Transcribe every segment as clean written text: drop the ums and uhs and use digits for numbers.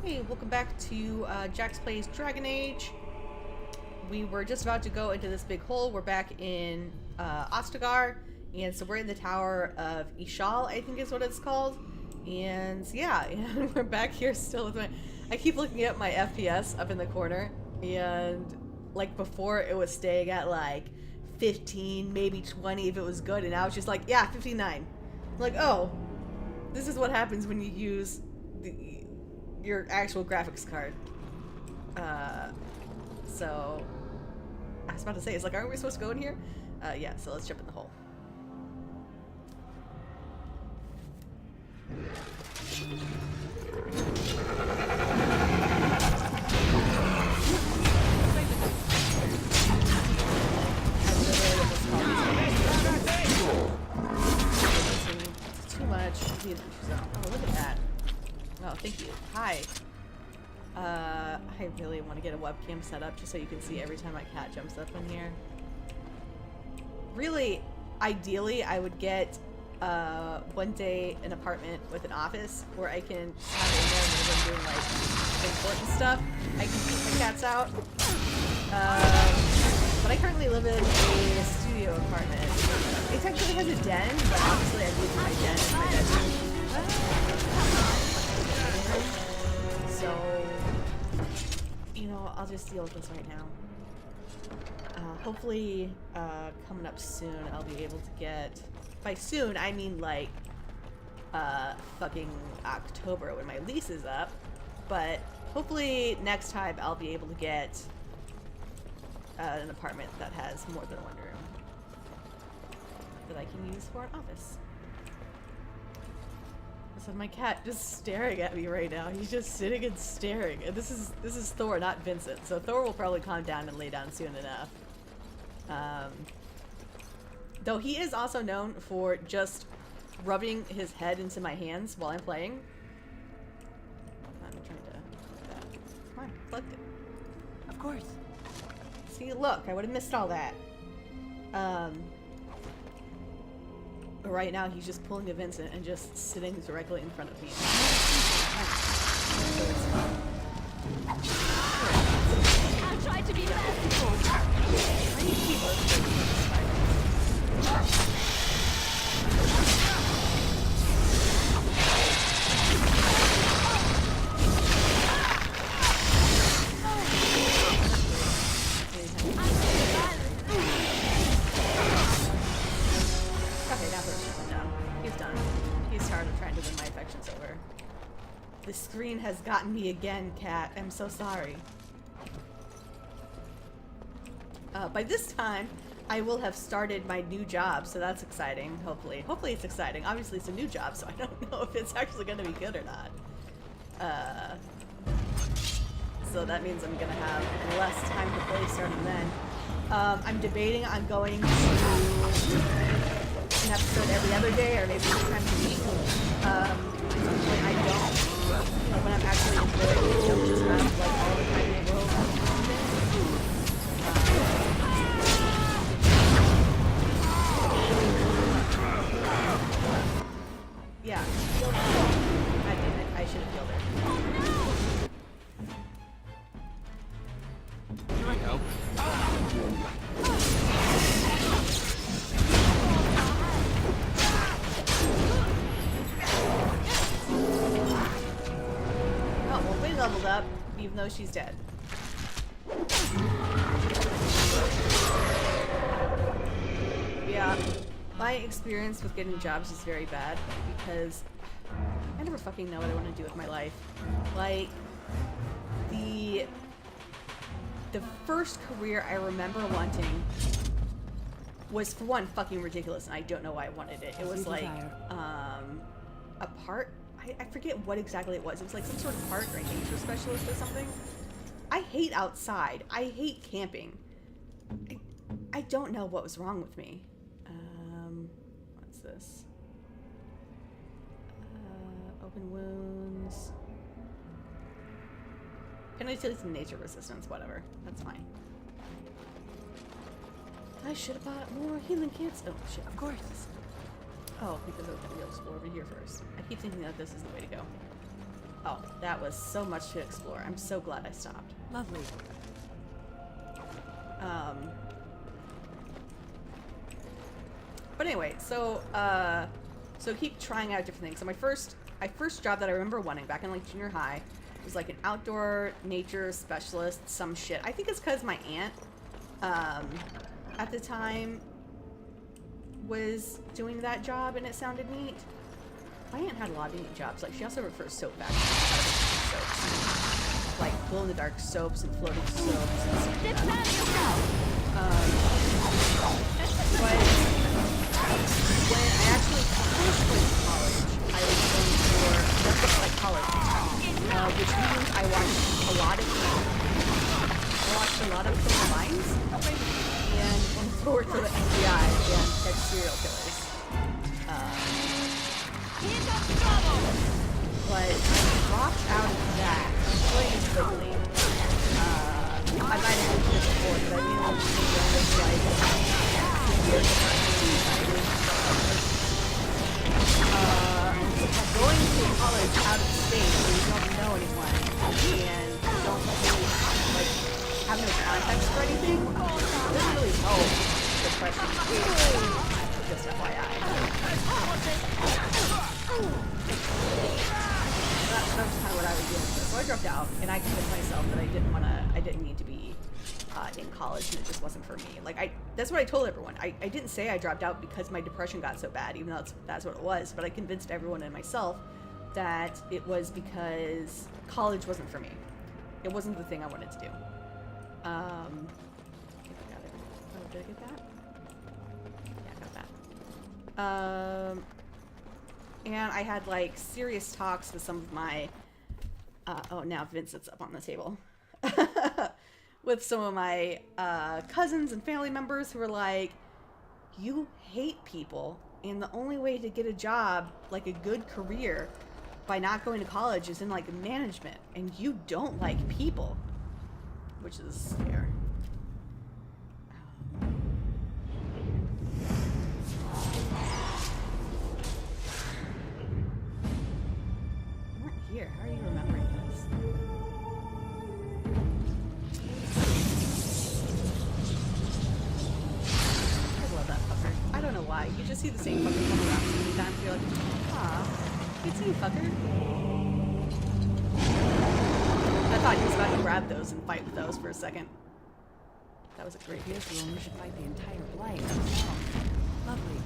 Hey, welcome back to Jack's Plays Dragon Age. We were just about to go into this big hole. We're back in Ostagar, and so we're in the Tower of Ishal, I think is what it's called. And yeah, and we're back here still with my... I keep looking at my FPS up in the corner, and like before it was staying at like 15, maybe 20 if it was good, and now it's just like, yeah, 59. I'm like, oh, this is what happens when you use your actual graphics card. So I was about to say, it's like, aren't we supposed to go in here? Yeah, so let's jump in the hole. It's too much. Oh, look at that. Oh, thank you. Hi. I really want to get a webcam set up just so you can see every time my cat jumps up in here. Really, ideally, I would get one day an apartment with an office where I can have it in there when I'm doing like important stuff. I can keep my cats out. But I currently live in a studio apartment. It actually has a den, but obviously I'm using my den in my bedroom. So, you know, I'll just deal with this right now. Hopefully, coming up soon, I'll be able to get... By soon, I mean like, fucking October when my lease is up. But hopefully next time I'll be able to get an apartment that has more than one room that I can use for an office. So my cat just staring at me right now. He's just sitting and staring. And this is Thor, not Vincent. So Thor will probably calm down and lay down soon enough. Though he is also known for just rubbing his head into my hands while I'm playing. I'm trying to... Come on, plug it. Of course. See, look, I would have missed all that. But right now, he's just pulling a Vincent and just sitting directly in front of me. I'll try to be merciful. The screen has gotten me again, cat. I'm so sorry. By this time, I will have started my new job, so that's exciting, hopefully. Hopefully it's exciting. Obviously it's a new job, so I don't know if it's actually going to be good or not. So that means I'm going to have less time to play starting then. I'm debating on going to an episode every other day, or maybe 2 times a week. When I don't. Like when I'm actually enjoying it, don't just have like all the time in the world. Yeah, killed her. I did it. I should have killed her. Here I go. Leveled up, even though she's dead. Yeah, my experience with getting jobs is very bad because I never fucking know what I want to do with my life. Like, the first career I remember wanting was, for one, fucking ridiculous, and I don't know why I wanted it. It was like, a part. I forget what exactly it was. It was like some sort of park or nature specialist or something. I hate outside. I hate camping. I don't know what was wrong with me. What's this? Open wounds. Penalty to nature resistance, whatever. That's fine. I should have bought more healing kits. Oh shit, of course. Oh, because I was going to go explore over here first. I keep thinking that this is the way to go. Oh, that was so much to explore. I'm so glad I stopped. Lovely. But anyway, so keep trying out different things. So my first job that I remember wanting back in like junior high was like an outdoor nature specialist, some shit. I think it's because my aunt, at the time, was doing that job and it sounded neat. My aunt had a lot of neat jobs. Like she also worked for a soap factory. Soaps. Like glow in the dark soaps and floating soaps and stuff like that. But when I actually first went to college, I was going for psychology, which means I watched a lot of Criminal Minds and went forward for the FBI and catch serial killers. But I dropped out of that completely. I might have mentioned this before, but I didn't want to this like 2 years going to college out of state where you don't know anyone and don't really like have no context or anything doesn't really help depression. Just FYI. That was kind of what I was dealing with. So I dropped out, and I convinced myself that I didn't need to be in college, and it just wasn't for me. Like that's what I told everyone. I didn't say I dropped out because my depression got so bad, even though that's what it was. But I convinced everyone and myself that it was because college wasn't for me. It wasn't the thing I wanted to do. Oh, did I get that? Yeah, I got that. And I had like serious talks with some of my oh, now Vince sits up on the table with some of my cousins and family members who were like, you hate people and the only way to get a job, like a good career, by not going to college is in like management, and you don't like people, which is fair. Here, how are you remembering this? I love that fucker. I don't know why. You just see the same fucker come around so many times and you're like, ah, good to see you, fucker. I thought he was about to grab those and fight with those for a second. That was a great This room should fight the entire blight. Lovely.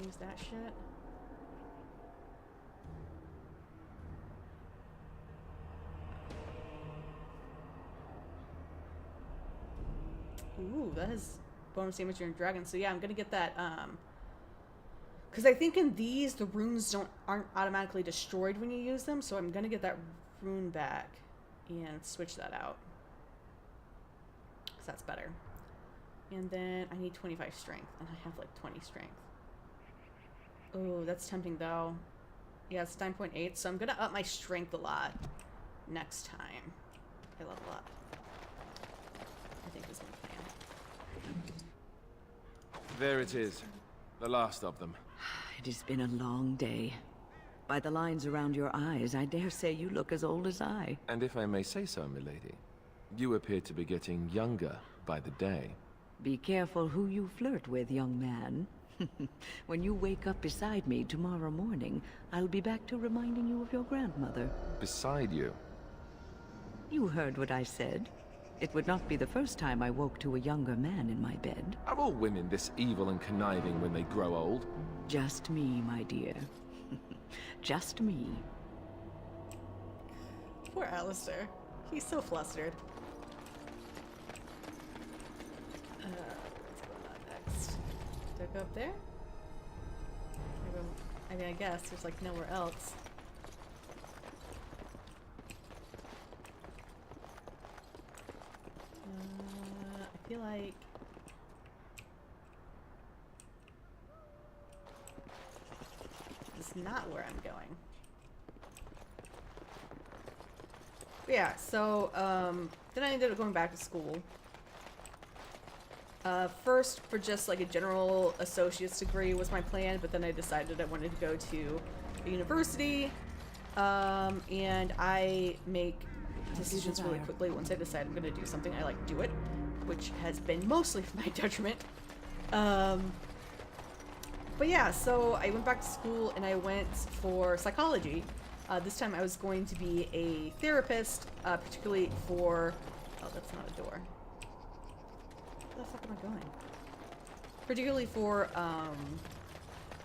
Use that shit. Ooh, that has bonus damage during dragon. So yeah, I'm gonna get that. Because I think in these the runes aren't automatically destroyed when you use them. So I'm gonna get that rune back and switch that out. Because that's better. And then I need 25 strength, and I have like 20 strength. Oh, that's tempting though. Yeah, it's 9.8, so I'm gonna up my strength a lot next time I level up. I think is my plan. There it is. The last of them. It has been a long day. By the lines around your eyes, I dare say you look as old as I. And if I may say so, milady, you appear to be getting younger by the day. Be careful who you flirt with, young man. When you wake up beside me tomorrow morning, I'll be back to reminding you of your grandmother. Beside you? You heard what I said. It would not be the first time I woke to a younger man in my bed. Are all women this evil and conniving when they grow old? Just me, my dear. Just me. Poor Alistair. He's so flustered. What's going on next? Do I go up there? I mean, I guess there's like nowhere else. I feel like it's not where I'm going. But yeah, so then I ended up going back to school. First for just like a general associate's degree was my plan, but then I decided I wanted to go to a university, and I make decisions really quickly. Once I decide I'm going to do something, I like do it, which has been mostly for my detriment. But yeah, so I went back to school and I went for psychology. This time I was going to be a therapist, particularly for... Oh, that's not a door. Where the fuck am I going? Particularly for,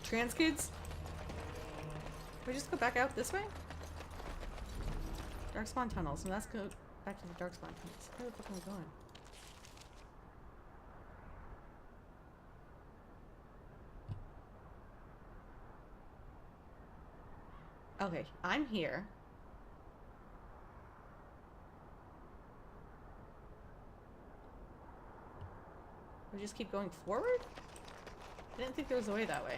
trans kids. Can we just go back out this way? Darkspawn tunnels. And let's go back to the Darkspawn tunnels. Where the fuck am I going? Okay, I'm here. We just keep going forward? I didn't think there was a way that way.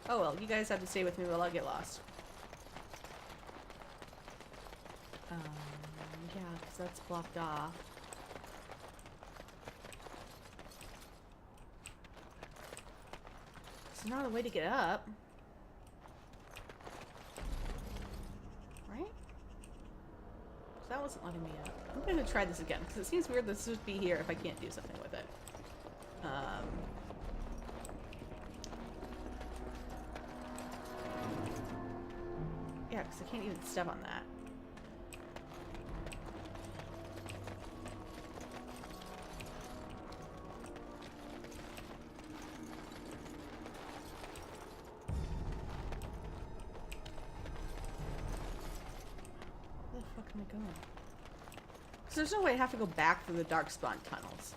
Oh well, you guys have to stay with me while I get lost. Yeah, because that's blocked off. There's not a way to get up. Right? That wasn't letting me up. I'm gonna try this again, because it seems weird this would be here if I can't do something with it. Yeah, because I can't even step on that. Where the fuck am I going? Because there's no way I have to go back through the Darkspawn tunnels.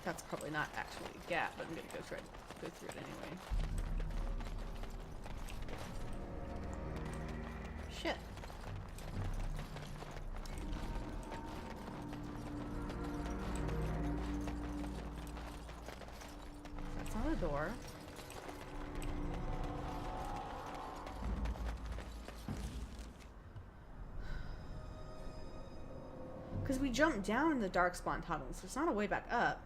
That's probably not actually a gap, but I'm gonna go through it anyway. Shit. That's not a door. Because we jumped down in the Darkspawn tunnels, there's not a way back up.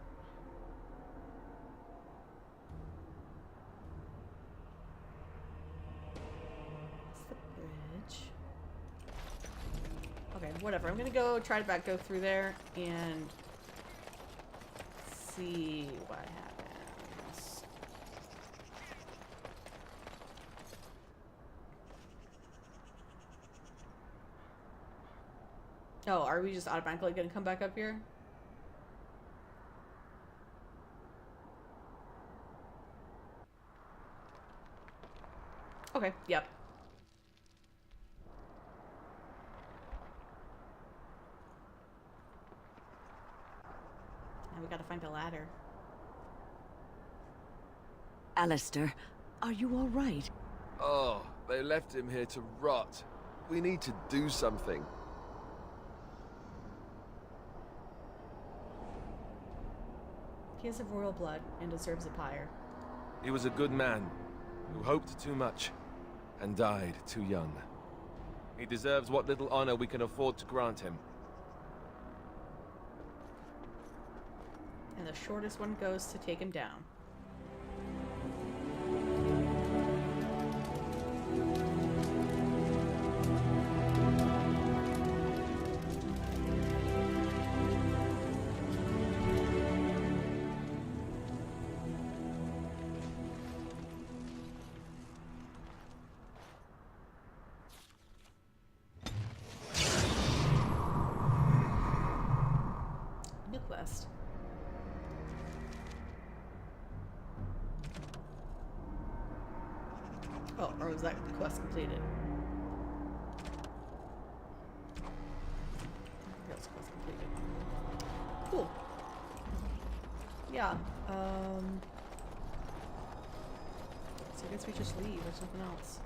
Okay, whatever. I'm gonna go try to go through there and see what happens. Oh, are we just automatically gonna come back up here? Okay, yep. Now we gotta find a ladder. Alistair, are you all right? Oh, they left him here to rot. We need to do something. He is of royal blood and deserves a pyre. He was a good man who hoped too much and died too young. He deserves what little honor we can afford to grant him. And the shortest one goes to take him down. New quest. Oh, or was that quest completed? That was quest completed. Cool. Yeah. So I guess we just leave or something else.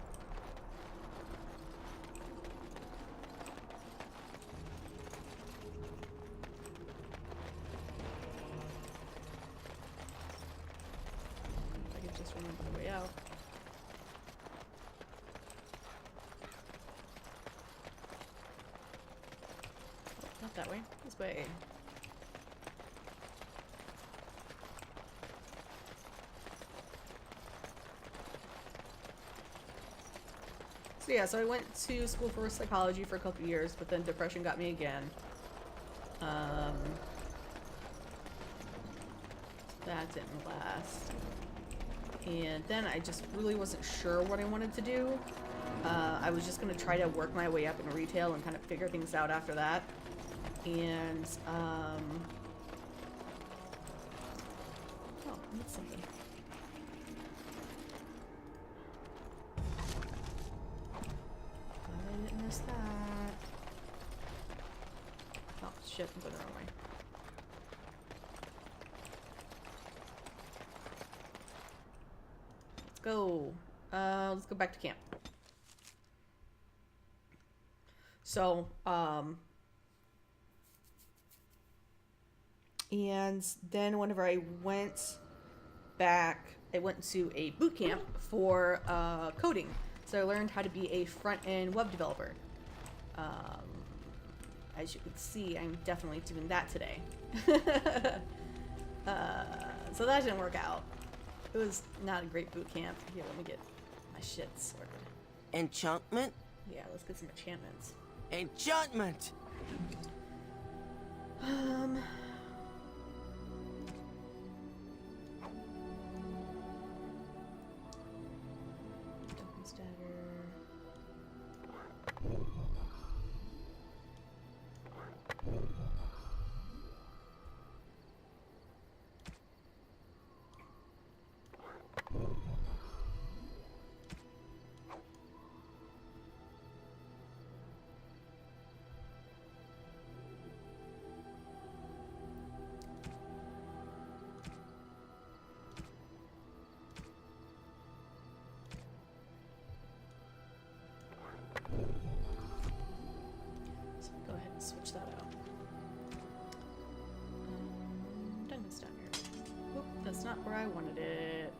I can just remember the way out. Not that way. This way. So yeah, so I went to school for psychology for a couple years, but then depression got me again. That didn't last. And then I just really wasn't sure what I wanted to do. I was just gonna try to work my way up in retail and kind of figure things out after that. And, oh, I missed something. I didn't miss that. Oh, shit, I'm going the wrong way. Let's go. Let's go back to camp. So, and then whenever I went back, I went to a boot camp for coding. So I learned how to be a front-end web developer. As you can see, I'm definitely doing that today. So that didn't work out. It was not a great boot camp. Here, let me get my shit sorted. Enchantment? Yeah, let's get some enchantments. Enchantment! Darkness dagger. So go ahead and switch that out. Darkness dagger. Oop, that's not where I wanted it.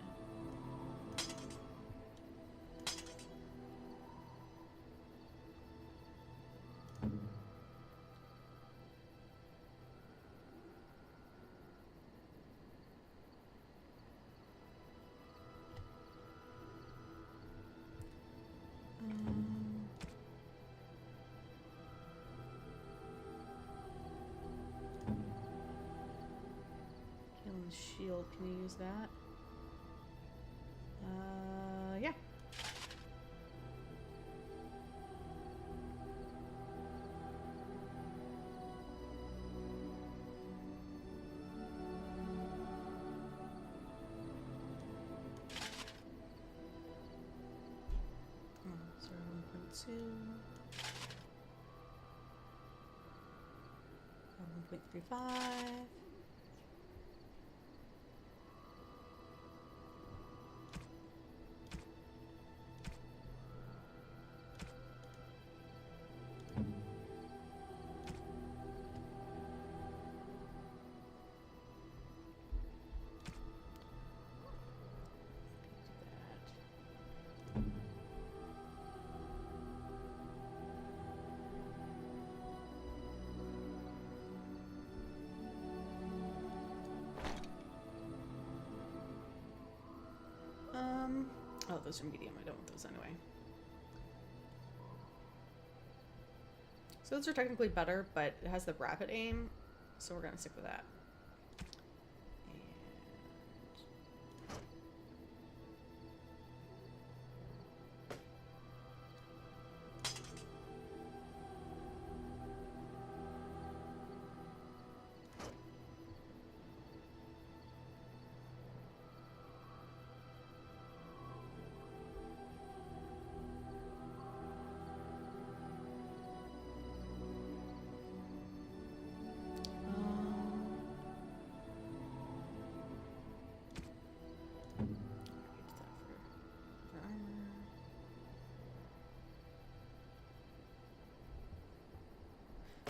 Killing shield, can you use that? Yeah. So 1.2. 1.35. Oh, those are medium. I don't want those anyway. So those are technically better, but it has the rapid aim, so we're gonna stick with that.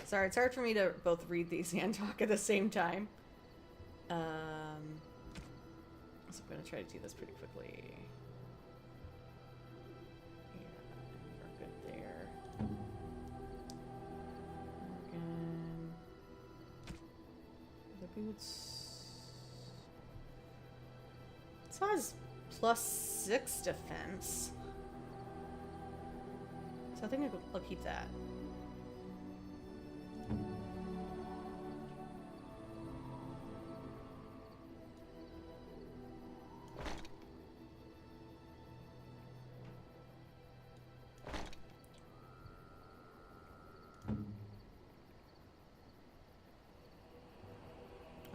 Sorry, it's hard for me to both read these and talk at the same time. So I'm going to try to do this pretty quickly. Yeah, we're good there. Again. The boots. This one has +6 defense. So I think I'll keep that.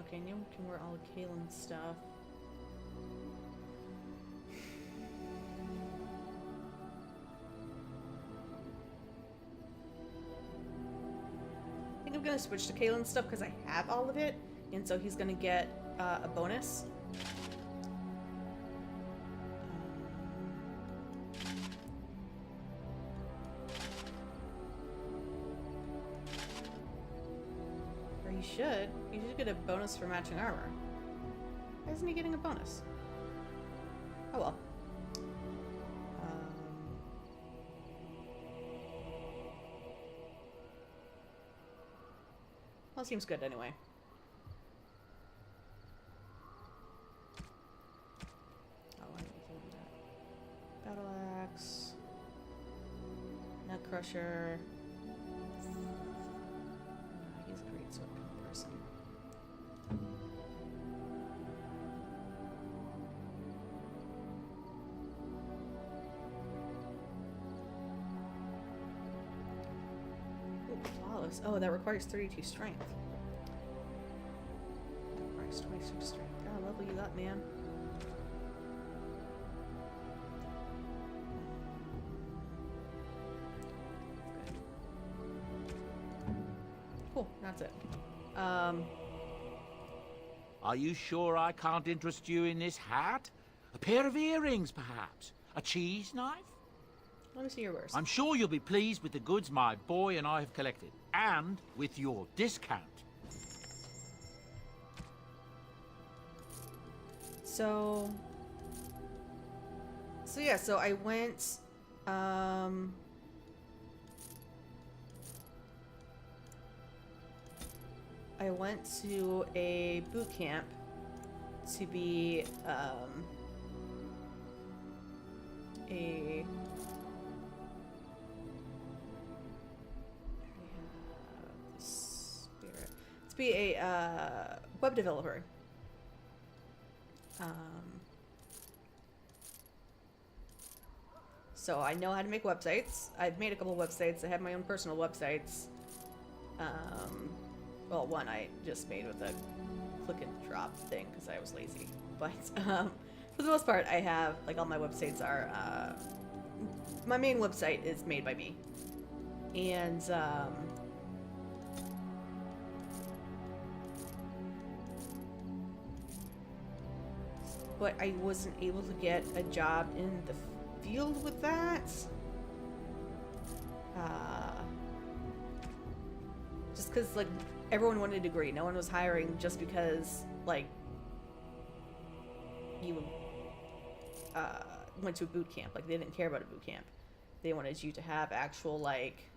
Okay, now we can wear all of Kaylin's stuff. I think I'm gonna switch to Kaylin's stuff because I have all of it, and so he's gonna get a bonus. He should. He should get a bonus for matching armor. Why isn't he getting a bonus? Oh well. Well, seems good anyway. Oh, I need to do that. Battle axe. Nut crusher. He's a great sword person. Ooh, flawless. Oh, that requires 32 strength. That requires 26 strength. God, level you up, man. Cool, that's it. Are you sure I can't interest you in this hat? A pair of earrings, perhaps? A cheese knife? Let me see your worst. I'm sure you'll be pleased with the goods my boy and I have collected, and with your discount. So yeah, so I went, I went to a boot camp to be, a web developer. So I know how to make websites. I've made a couple websites. I have my own personal websites. Well, one I just made with a click and drop thing because I was lazy. But for the most part, I have, like, all my websites are, my main website is made by me. And, but I wasn't able to get a job in the field with that. Just because, like, everyone wanted a degree. No one was hiring just because, like, you went to a boot camp. Like, they didn't care about a boot camp. They wanted you to have actual, like,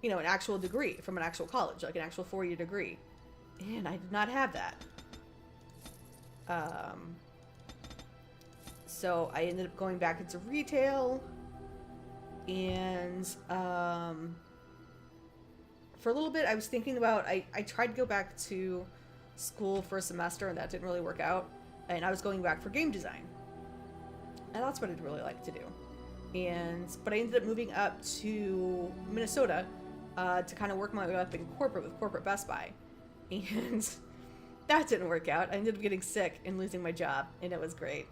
you know, an actual degree from an actual college, like an actual 4-year degree. And I did not have that. So I ended up going back into retail, and for a little bit I was thinking about, I tried to go back to school for a semester, and that didn't really work out, and I was going back for game design, and that's what I'd really like to do. But I ended up moving up to Minnesota to kind of work my way up in corporate with corporate Best Buy, and that didn't work out. I ended up getting sick and losing my job, and it was great.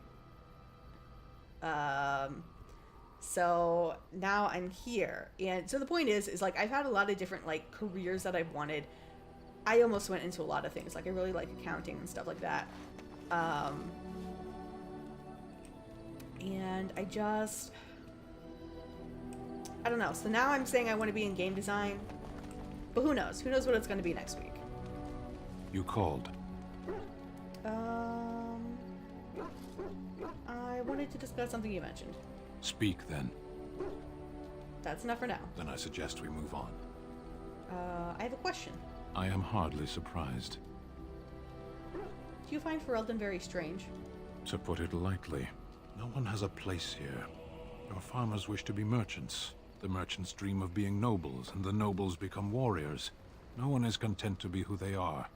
So now I'm here, and so the point is like I've had a lot of different like careers that I've wanted. I almost went into a lot of things. Like I really like accounting and stuff like that. And I don't know. So now I'm saying I want to be in game design, but who knows? Who knows what it's going to be next week? You called. I wanted to discuss something you mentioned. Speak then. That's enough for now. Then I suggest we move on. I have a question. I am hardly surprised. Do you find Ferelden very strange? To put it lightly, no one has a place here. Your farmers wish to be merchants. The merchants dream of being nobles, and the nobles become warriors. No one is content to be who they are.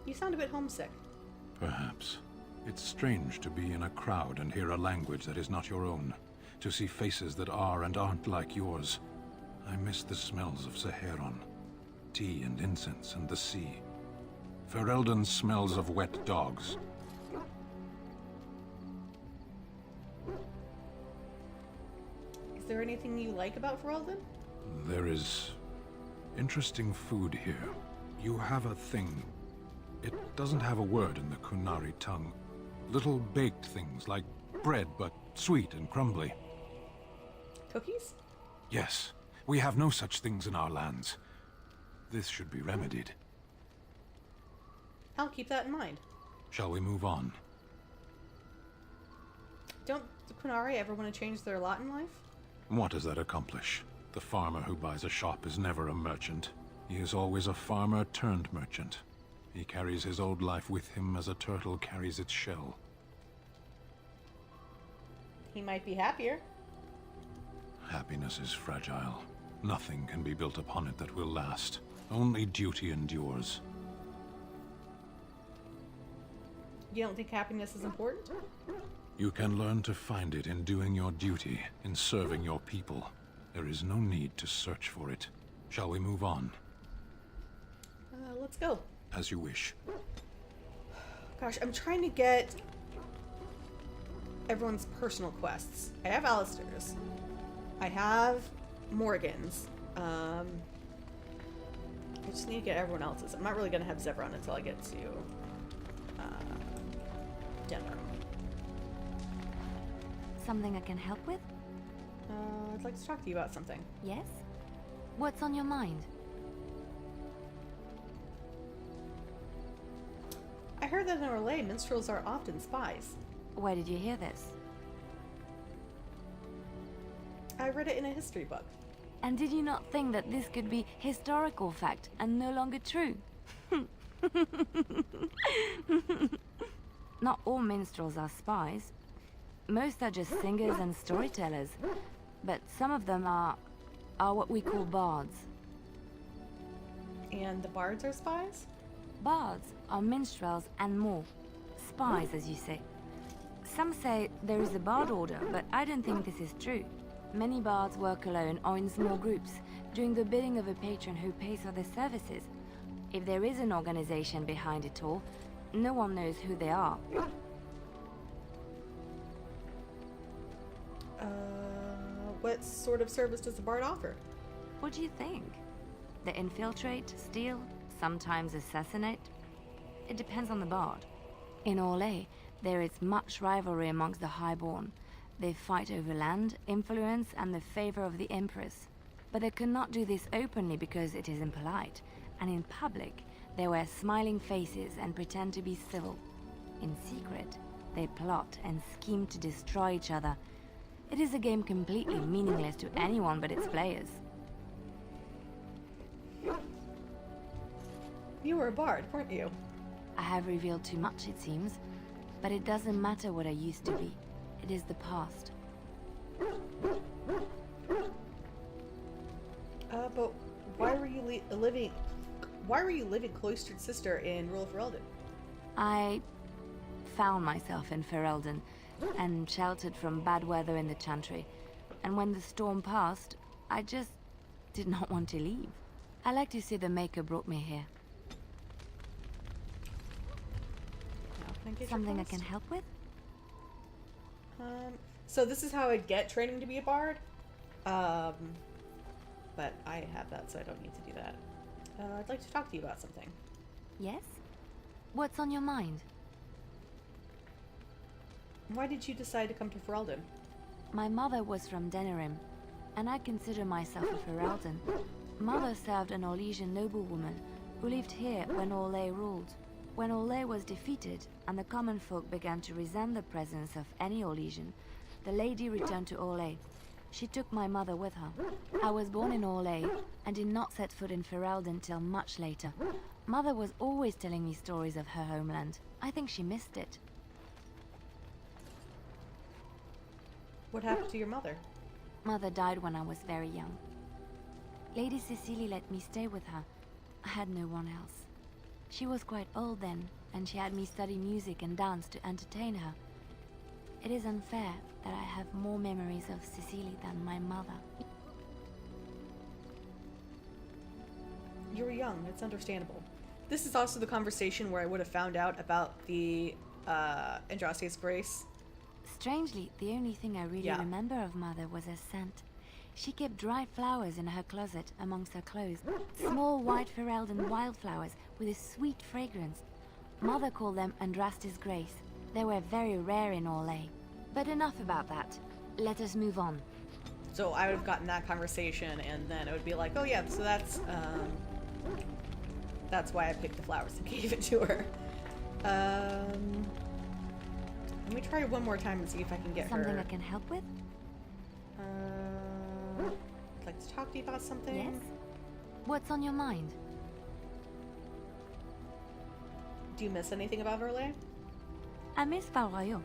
You sound a bit homesick. Perhaps. It's strange to be in a crowd and hear a language that is not your own. To see faces that are and aren't like yours. I miss the smells of Saharon. Tea and incense and the sea. Ferelden smells of wet dogs. Is there anything you like about Ferelden? There is interesting food here. You have a thing. It doesn't have a word in the Kunari tongue. Little baked things like bread, but sweet and crumbly. Cookies? Yes, we have no such things in our lands. This should be remedied. I'll keep that in mind. Shall we move on? Don't the Kunari ever want to change their lot in life? What does that accomplish? The farmer who buys a shop is never a merchant. He is always a farmer turned merchant. He carries his old life with him as a turtle carries its shell. He might be happier. Happiness is fragile. Nothing can be built upon it that will last. Only duty endures. You don't think happiness is important? You can learn to find it in doing your duty, in serving your people. There is no need to search for it. Shall we move on? Let's go. As you wish. Gosh, I'm trying to get everyone's personal quests. I have Alistair's. I have Morgan's. I just need to get everyone else's. I'm not really going to have Zevron until I get to Denver. Something I can help with? I'd like to talk to you about something. Yes? What's on your mind? I heard that in Orlais, minstrels are often spies. Where did you hear this? I read it in a history book. And did you not think that this could be historical fact and no longer true? Not all minstrels are spies. Most are just singers and storytellers. But some of them are what we call bards. And the bards are spies? Bards are minstrels and more. Spies, as you say. Some say there is a bard order, but I don't think this is true. Many bards work alone or in small groups, doing the bidding of a patron who pays for their services. If there is an organization behind it all, no one knows who they are. What sort of service does the bard offer? What do you think? They infiltrate, steal, sometimes assassinate? It depends on the bard. In Orlais, there is much rivalry amongst the highborn. They fight over land, influence, and the favor of the Empress. But they cannot do this openly because it is impolite, and in public, they wear smiling faces and pretend to be civil. In secret, they plot and scheme to destroy each other. It is a game completely meaningless to anyone but its players. You were a bard, weren't you? I have revealed too much, it seems. But it doesn't matter what I used to be. It is the past. But why were you living... Why were you living cloistered sister in Rule of Ferelden? I found myself in Ferelden and sheltered from bad weather in the Chantry. And when the storm passed, I just did not want to leave. I like to say the Maker brought me here. Now, can I get your Something I quest? can help with? So this is how I'd get training to be a bard. But I have that, so I don't need to do that. I'd like to talk to you about something. Yes? What's on your mind? Why did you decide to come to Ferelden? My mother was from Denerim, and I consider myself a Ferelden. Mother served an Orlesian noblewoman who lived here when Orlais ruled. When Orlais was defeated and the common folk began to resent the presence of any Orlesian, the lady returned to Orlais. She took my mother with her. I was born in Orlais and did not set foot in Ferelden till much later. Mother was always telling me stories of her homeland. I think she missed it. What happened to your mother? Mother died when I was very young. Lady Cecily let me stay with her. I had no one else. She was quite old then, and she had me study music and dance to entertain her. It is unfair that I have more memories of Cecily than my mother. You were young, it's understandable. This is also the conversation where I would have found out about the Andraste's Grace. Strangely, the only thing I really remember of Mother was her scent. She kept dry flowers in her closet amongst her clothes. Small white Ferelden wildflowers with a sweet fragrance. Mother called them Andraste's Grace. They were very rare in Orlais. But enough about that. Let us move on. So I would have gotten that conversation, and then it would be like, oh yeah, so that's why I picked the flowers and gave it to her. Let me try one more time and see if I can get Something her. I can help with? I'd like to talk to you about something. Yes? What's on your mind? Do you miss anything about Verlaine? I miss Val Royeaux.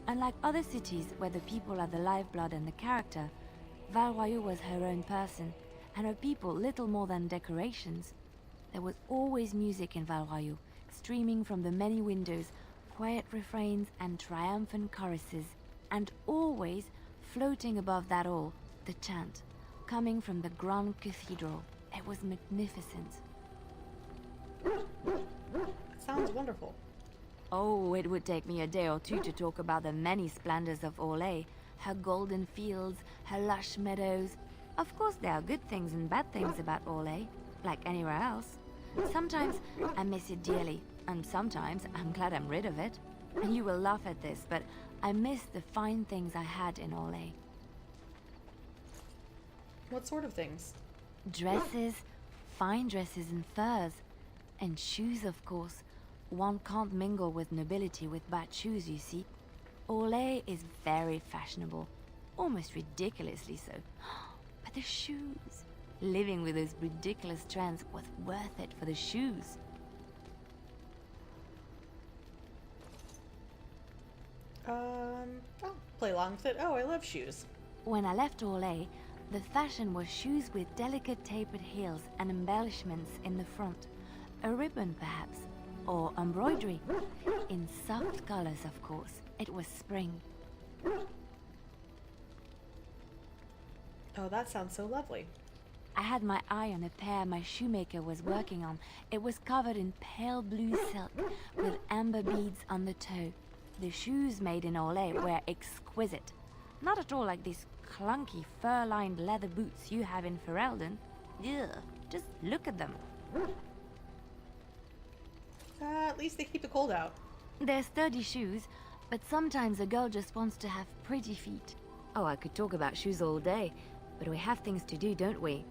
Unlike other cities where the people are the lifeblood and the character, Val Royeaux was her own person, and her people little more than decorations. There was always music in Val Royeaux, streaming from the many windows, quiet refrains and triumphant choruses, and always, floating above that all, the chant, coming from the Grand Cathedral. It was magnificent. Sounds wonderful. Oh, it would take me a day or two to talk about the many splendors of Orlais, her golden fields, her lush meadows. Of course, there are good things and bad things about Orlais, like anywhere else. Sometimes I miss it dearly, and sometimes I'm glad I'm rid of it. And you will laugh at this, but I miss the fine things I had in Orlais. What sort of things? Dresses, fine dresses and furs, and shoes, of course. One can't mingle with nobility with bad shoes, you see. Orlais is very fashionable, almost ridiculously so. But the shoes, living with those ridiculous trends was worth it for the shoes. I'll play along with it. Oh, I love shoes. When I left Orlais, the fashion was shoes with delicate tapered heels and embellishments in the front. A ribbon, perhaps, or embroidery. In soft colors, of course. It was spring. Oh, that sounds so lovely. I had my eye on a pair my shoemaker was working on. It was covered in pale blue silk with amber beads on the toe. The shoes made in Orlais were exquisite. Not at all like these clunky fur-lined leather boots you have in Ferelden. Ugh, just look at them. At least they keep the cold out. They're sturdy shoes, but sometimes a girl just wants to have pretty feet. Oh, I could talk about shoes all day, but we have things to do, don't we?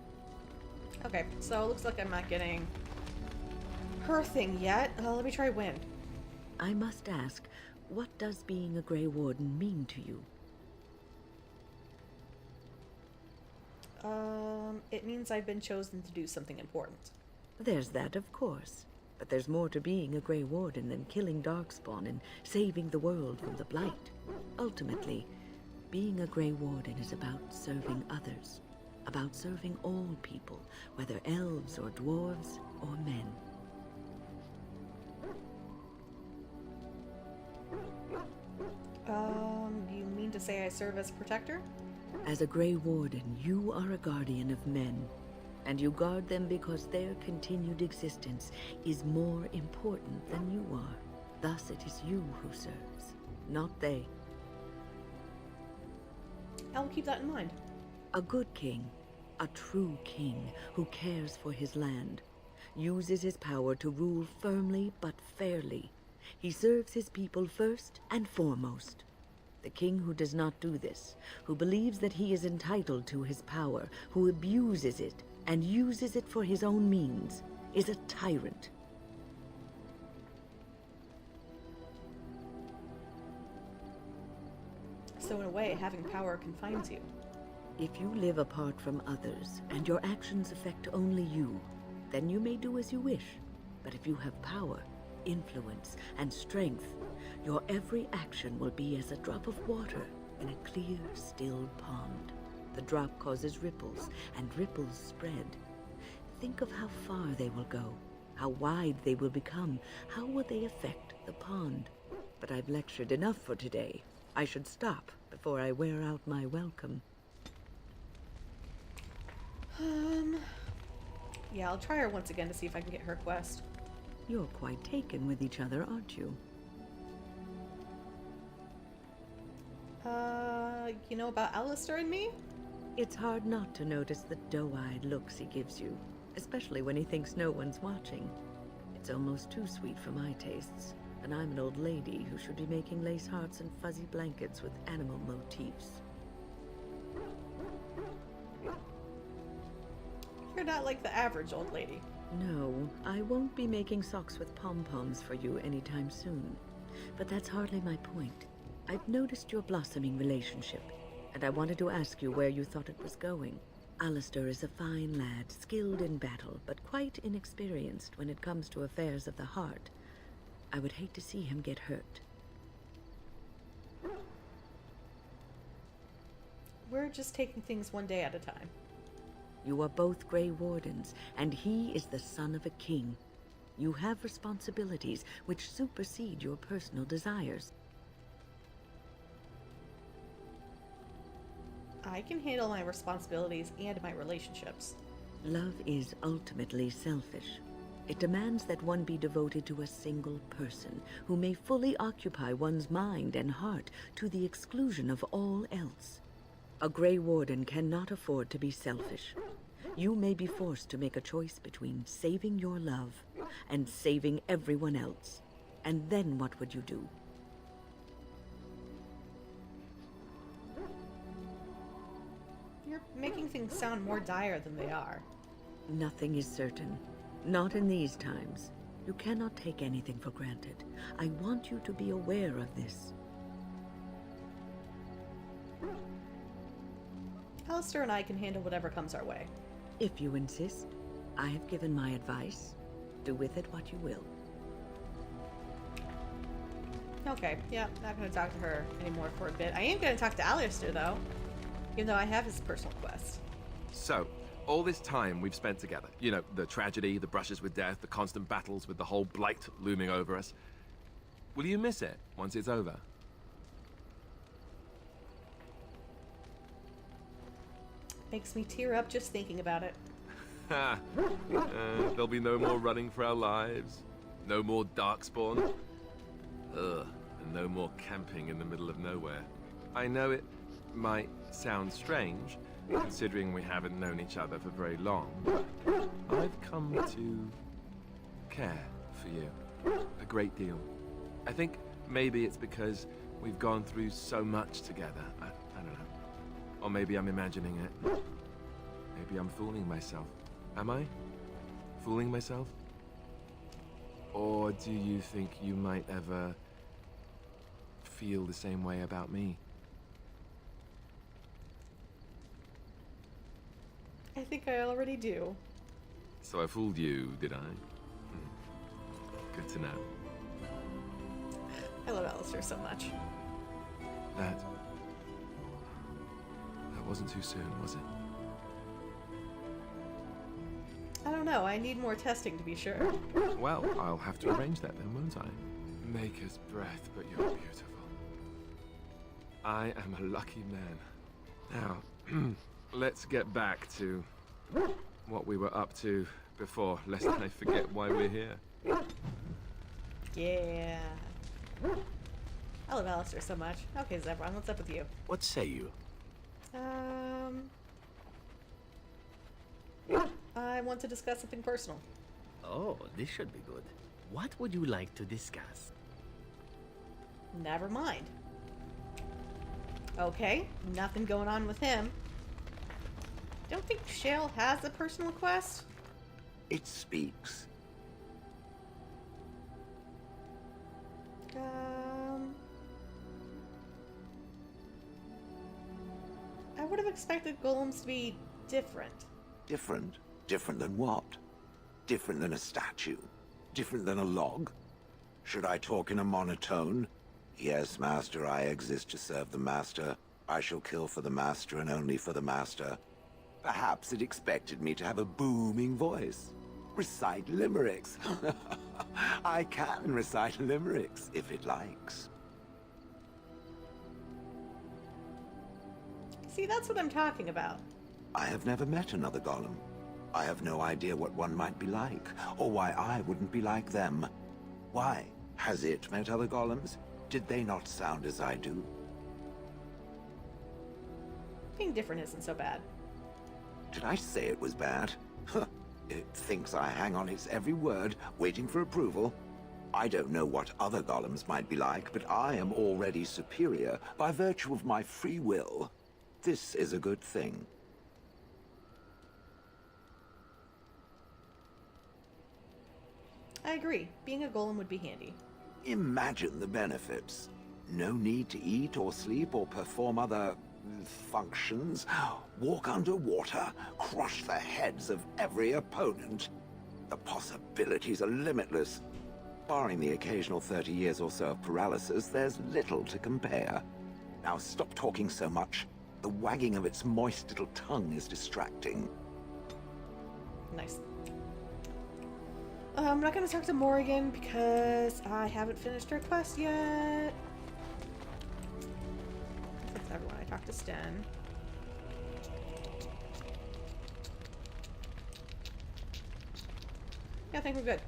Okay, so it looks like I'm not getting her thing yet. Let me try Win. I must ask, what does being a Grey Warden mean to you? It means I've been chosen to do something important. There's that, of course. But there's more to being a Grey Warden than killing Darkspawn and saving the world from the Blight. Ultimately, being a Grey Warden is about serving others. About serving all people, whether elves or dwarves or men. You mean to say I serve as protector? As a Grey Warden, you are a guardian of men, and you guard them because their continued existence is more important than you are. Thus it is you who serves, not they. I'll keep that in mind. A good king, a true king who cares for his land, uses his power to rule firmly but fairly. He serves his people first and foremost. The king who does not do this, who believes that he is entitled to his power, who abuses it and uses it for his own means, is a tyrant. So in a way, having power confines you. If you live apart from others, and your actions affect only you, then you may do as you wish. But if you have power, influence, and strength, your every action will be as a drop of water in a clear, still pond. The drop causes ripples, and ripples spread. Think of how far they will go, how wide they will become, how will they affect the pond. But I've lectured enough for today. I should stop before I wear out my welcome. Yeah, I'll try her once again to see if I can get her quest. You're quite taken with each other, aren't you? You know about Alistair and me? It's hard not to notice the doe-eyed looks he gives you, especially when he thinks no one's watching. It's almost too sweet for my tastes, and I'm an old lady who should be making lace hearts and fuzzy blankets with animal motifs. You're not like the average old lady. No, I won't be making socks with pom-poms for you anytime soon. But that's hardly my point. I've noticed your blossoming relationship, and I wanted to ask you where you thought it was going. Alistair is a fine lad, skilled in battle, but quite inexperienced when it comes to affairs of the heart. I would hate to see him get hurt. We're just taking things one day at a time. You are both Grey Wardens, and he is the son of a king. You have responsibilities which supersede your personal desires. I can handle my responsibilities and my relationships. Love is ultimately selfish. It demands that one be devoted to a single person who may fully occupy one's mind and heart to the exclusion of all else. A Grey Warden cannot afford to be selfish. You may be forced to make a choice between saving your love and saving everyone else. And then what would you do? You're making things sound more dire than they are. Nothing is certain. Not in these times. You cannot take anything for granted. I want you to be aware of this. Alistair and I can handle whatever comes our way. If you insist, I have given my advice. Do with it what you will. Okay, yeah, not gonna talk to her anymore for a bit. I am gonna talk to Alistair, though. Even though I have his personal quest. So, all this time we've spent together, you know, the tragedy, the brushes with death, the constant battles with the whole blight looming over us. Will you miss it once it's over? Makes me tear up just thinking about it. Ha! There'll be no more running for our lives, no more darkspawn, and no more camping in the middle of nowhere. I know it might sound strange, considering we haven't known each other for very long, but I've come to care for you a great deal. I think maybe it's because we've gone through so much together. I don't know. Or maybe I'm imagining it. Maybe I'm fooling myself. Am I? Fooling myself? Or do you think you might ever feel the same way about me? I think I already do. So I fooled you, did I? Good to know. I love Alistair so much. That wasn't too soon, was it? I don't know. I need more testing to be sure. Well, I'll have to arrange that then, won't I? Maker's breath, but you're beautiful. I am a lucky man. Now, let's get back to what we were up to before, lest I forget why we're here. Yeah. I love Alistair so much. Okay, Zebron, what's up with you? What say you? I want to discuss something personal. Oh, this should be good. What would you like to discuss? Never mind. Okay, nothing going on with him. Don't think Shale has a personal quest? It speaks. I would have expected golems to be different. Different? Different than what? Different than a statue? Different than a log? Should I talk in a monotone? Yes, Master, I exist to serve the Master. I shall kill for the Master and only for the Master. Perhaps it expected me to have a booming voice. Recite limericks. I can recite limericks, if it likes. See, that's what I'm talking about. I have never met another golem. I have no idea what one might be like, or why I wouldn't be like them. Why? Has it met other golems? Did they not sound as I do? Being different isn't so bad. Did I say it was bad? It thinks I hang on its every word, waiting for approval. I don't know what other golems might be like, but I am already superior by virtue of my free will. This is a good thing. I agree. Being a golem would be handy. Imagine the benefits. No need to eat or sleep or perform other functions. Walk underwater, crush the heads of every opponent. The possibilities are limitless. Barring the occasional 30 years or so of paralysis, there's little to compare. Now stop talking so much. The wagging of its moist little tongue is distracting. Nice. I'm not going to talk to Morrigan because I haven't finished her quest yet. That's everyone. I talked to Sten. Yeah, I think we're good.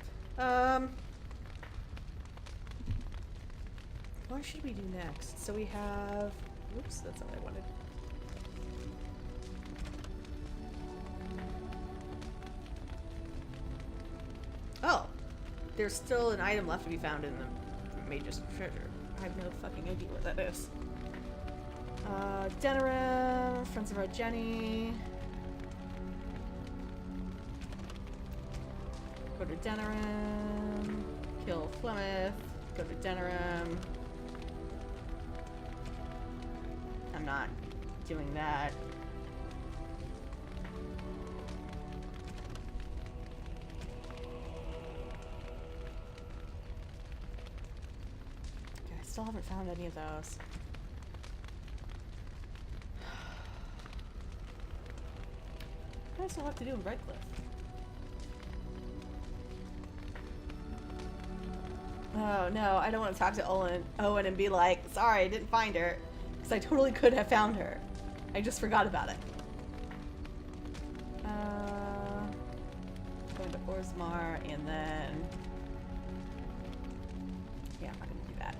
What should we do next? So we have... Oops, that's not what I wanted. Oh, there's still an item left to be found in the Mage's treasure. I have no fucking idea what that is. Denerim, Friends of our Jenny. Go to Denerim. Kill Flemeth. Go to Denerim. I'm not doing that. Okay, I still haven't found any of those. I still have to do in Redcliffe. Oh no, I don't want to talk to Owen and be like, sorry, I didn't find her. Because I totally could have found her. I just forgot about it. Going to Orzammar and then... Yeah, I'm not going to do that.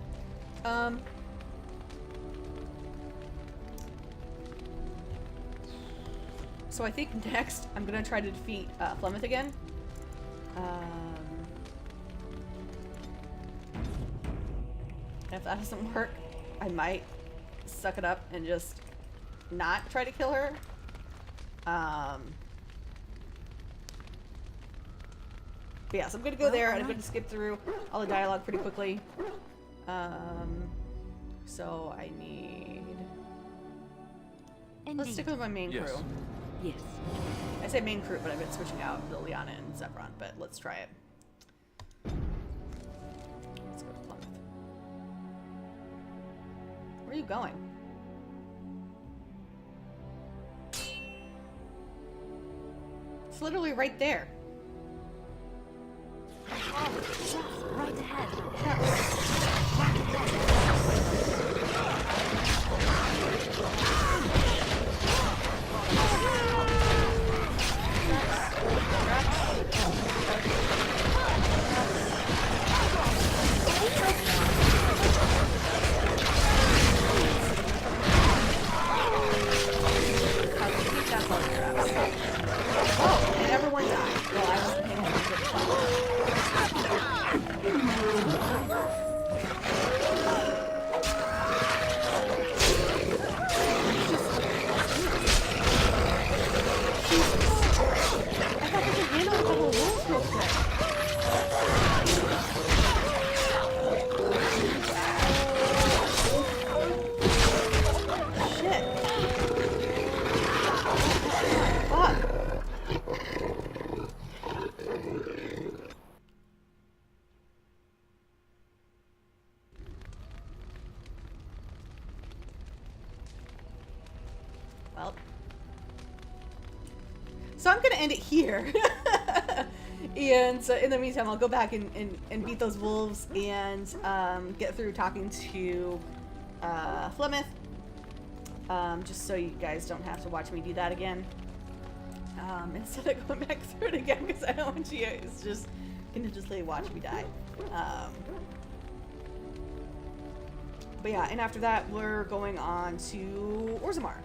So I think next I'm going to try to defeat Flemeth again. If that doesn't work, I might suck it up and just not try to kill her. But yeah, so I'm gonna go there and I'm gonna skip through all the dialogue pretty quickly. So I need... Let's stick with my main crew. Yes. I say main crew, but I've been switching out Liliana and Zebron, but let's try it. Where are you going? It's literally right there. Right ahead. Oh, and everyone died. Well, I wasn't paying attention to the clock. I thought we could handle a couple of wolves real quick. Shit. Fuck. Well. So I'm gonna end it here. And in the meantime, I'll go back and beat those wolves and get through talking to Flemeth. Just so you guys don't have to watch me do that again. Instead of going back through it again, because I don't want you guys just gonna just watch me die. But yeah, and after that, we're going on to Orzammar.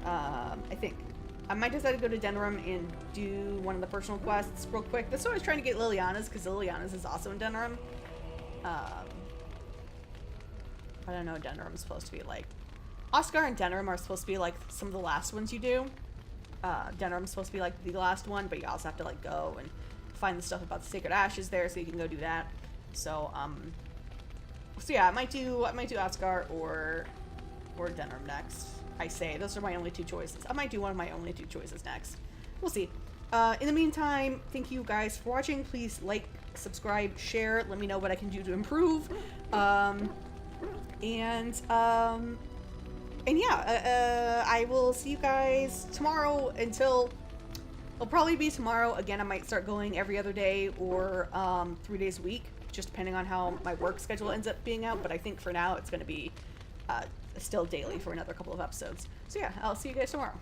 I think. I might decide to go to Denerim and do one of the personal quests real quick. That's why I was trying to get Liliana's, because Liliana's is also in Denerim. I don't know what Denerim's supposed to be like. Ostagar and Denerim are supposed to be like some of the last ones you do. Denerim's supposed to be like the last one, but you also have to like go and find the stuff about the Sacred Ashes there, so you can go do that. So yeah, I might do Ostagar or Denerim next. I say those are my only two choices. I might do one of my only two choices next. We'll see. In the meantime, thank you guys for watching. Please like, subscribe, share. Let me know what I can do to improve. And yeah, I will see you guys tomorrow until... It'll probably be tomorrow. Again, I might start going every other day or 3 days a week, just depending on how my work schedule ends up being out. But I think for now, it's going to be still daily for another couple of episodes. So yeah, I'll see you guys tomorrow.